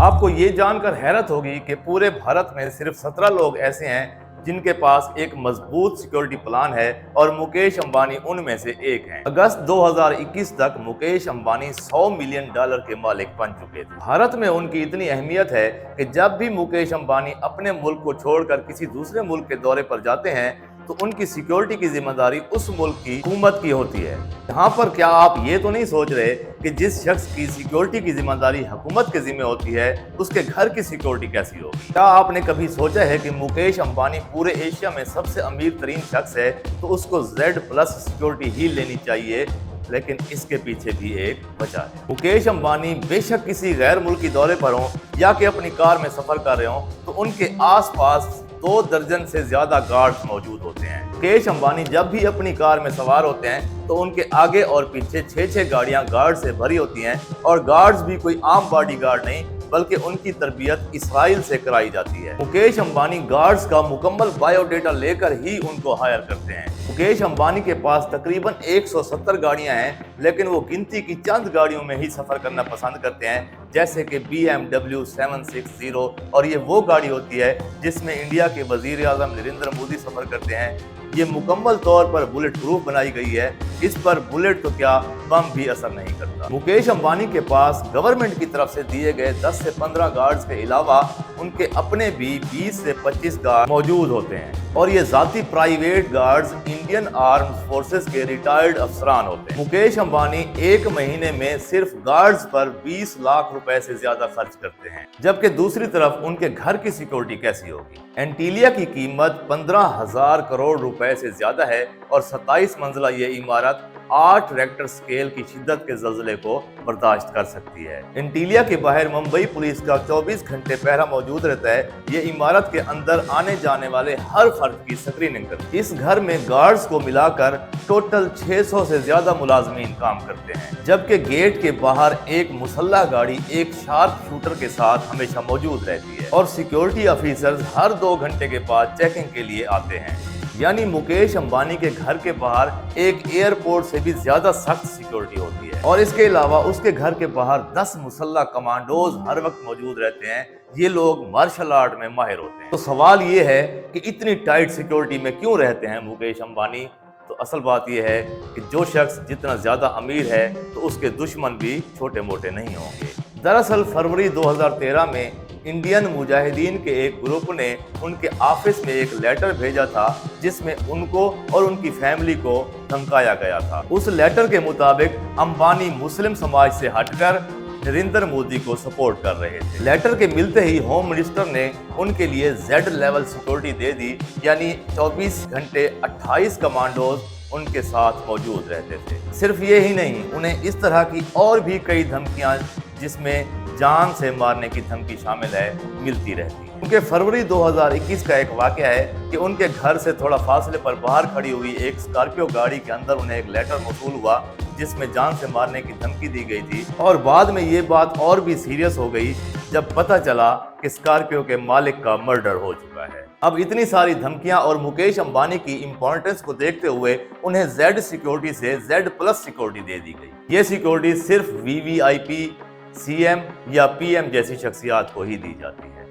آپ کو یہ جان کر حیرت ہوگی کہ پورے بھارت میں صرف 17 لوگ ایسے ہیں جن کے پاس ایک مضبوط سیکیورٹی پلان ہے اور مکیش امبانی ان میں سے ایک ہیں۔ اگست 2021 تک مکیش امبانی $100 ملین کے مالک بن چکے تھے۔ بھارت میں ان کی اتنی اہمیت ہے کہ جب بھی مکیش امبانی اپنے ملک کو چھوڑ کر کسی دوسرے ملک کے دورے پر جاتے ہیں تو ان کی سیکیورٹی کی ذمہ داری اس ملک کی حکومت کی ہوتی ہے۔ یہاں پر کیا آپ یہ تو نہیں سوچ رہے کہ جس شخص کی سیکیورٹی کی ذمہ داری حکومت کے ذمہ ہوتی ہے اس کے گھر کی سیکیورٹی کیسی ہوگی؟ کیا آپ نے کبھی سوچا ہے کہ مکیش امبانی پورے ایشیا میں سب سے امیر ترین شخص ہے تو اس کو Z+ سیکیورٹی ہی لینی چاہیے؟ لیکن اس کے پیچھے بھی ایک وجہ ہے۔ مکیش امبانی بے شک کسی غیر ملکی دورے پر ہوں یا کہ اپنی کار میں سفر کر رہے ہوں تو ان کے آس پاس 2 درجن سے زیادہ گارڈز موجود ہوتے ہیں۔ مکیش امبانی جب بھی اپنی کار میں سوار ہوتے ہیں تو ان کے آگے اور پیچھے 6 گاڑیاں گارڈ سے بھری ہوتی ہیں، اور گارڈز بھی کوئی عام باڈی گارڈ نہیں بلکہ ان کی تربیت اسرائیل سے کرائی جاتی ہے۔ مکیش امبانی گارڈز کا مکمل بایو ڈیٹا لے کر ہی ان کو ہائر کرتے ہیں۔ مکیش امبانی کے پاس تقریباً 170 گاڑیاں ہیں، لیکن وہ گنتی کی چند گاڑیوں میں ہی سفر کرنا پسند کرتے ہیں، جیسے کہ BMW 760، اور یہ وہ گاڑی ہوتی ہے جس میں انڈیا کے وزیر اعظم نریندر مودی سفر کرتے ہیں۔ یہ مکمل طور پر بلٹ پروف بنائی گئی ہے، اس پر بلٹ تو کیا بم بھی اثر نہیں کرتا۔ مکیش امبانی کے پاس گورنمنٹ کی طرف سے دیے گئے 10 سے 15 گارڈز کے علاوہ ان کے اپنے بھی 20 سے 25 گارڈ موجود ہوتے ہیں، اور یہ ذاتی private guards Indian armed forces کے ریٹائرڈ افسران ہوتے ہیں۔ مکیش امبانی ایک مہینے میں صرف گارڈز پر 20 لاکھ روپے سے زیادہ خرچ کرتے ہیں، جبکہ دوسری طرف ان کے گھر کی سیکیورٹی کیسی ہوگی؟ اینٹیلیا کی قیمت 15,000 کروڑ روپے سے زیادہ ہے، اور 27 منزلہ یہ عمارت 8 ریکٹر سکیل کی شدت کے زلزلے کو برداشت کر سکتی ہے۔ اینٹیلیا کے باہر ممبئی پولیس کا 24 گھنٹے پہرا موجود رہتا ہے۔ یہ عمارت کے اندر آنے جانے والے ہر فرد کی اسکریننگ کرتی ہے۔ اس گھر میں گارڈز کو ملا کر ٹوٹل 600 سے زیادہ ملازمین کام کرتے ہیں، جبکہ گیٹ کے باہر ایک مسلح گاڑی ایک شارپ شوٹر کے ساتھ ہمیشہ موجود رہتی ہے، اور سیکیورٹی آفیسرز ہر 2 گھنٹے کے بعد چیکنگ کے لیے آتے ہیں۔ یعنی مکیش امبانی کے گھر کے باہر ایک ایئرپورٹ سے بھی زیادہ سخت سیکیورٹی ہوتی ہے، اور اس کے علاوہ اس کے گھر کے باہر 10 مسلح کمانڈوز ہر وقت موجود رہتے ہیں۔ یہ لوگ مارشل آرٹ میں ماہر ہوتے ہیں۔ تو سوال یہ ہے کہ اتنی ٹائٹ سیکیورٹی میں کیوں رہتے ہیں مکیش امبانی؟ تو اصل بات یہ ہے کہ جو شخص جتنا زیادہ امیر ہے تو اس کے دشمن بھی چھوٹے موٹے نہیں ہوں گے۔ دراصل فروری 2013 میں انڈین مجاہدین کے ایک گروپ نے ان کے آفس میں ایک لیٹر بھیجا تھا جس میں ان کو اور ان کی فیملی کو دھمکایا گیا تھا۔ اس لیٹر کے مطابق امبانی مسلم سماج سے ہٹ کر نریندر مودی کو سپورٹ کر رہے تھے۔ لیٹر کے ملتے ہی ہوم منسٹر نے ان کے لیے Z لیول سیکیورٹی دے دی، یعنی 24 گھنٹے 28 کمانڈوز ان کے ساتھ موجود رہتے تھے۔ صرف یہ ہی نہیں، انہیں اس طرح کی اور بھی کئی دھمکیاں جس میں جان سے مارنے کی دھمکی شامل ہے ملتی رہتی ہے۔ کیونکہ فروری 2021 کا ایک واقعہ ہے کہ ان کے گھر سے تھوڑا فاصلے پر باہر کھڑی ہوئی ایک اسکارپیو گاڑی کے اندر انہیں ایک لیٹر موصول ہوا جس میں جان سے مارنے کی دھمکی دی گئی تھی، اور بعد میں یہ بات اور بھی سیریس ہو گئی جب پتہ چلا کہ اسکارپیو کے مالک کا مرڈر ہو چکا ہے۔ اب اتنی ساری دھمکیاں اور مکیش امبانی کی امپورٹنس کو دیکھتے ہوئے انہیں Z سیکیورٹی سے Z+ سیکیورٹی دے دی گئی۔ یہ سیکیورٹی صرف VVIP، CM یا PM جیسی شخصیات کو ہی دی جاتی ہے۔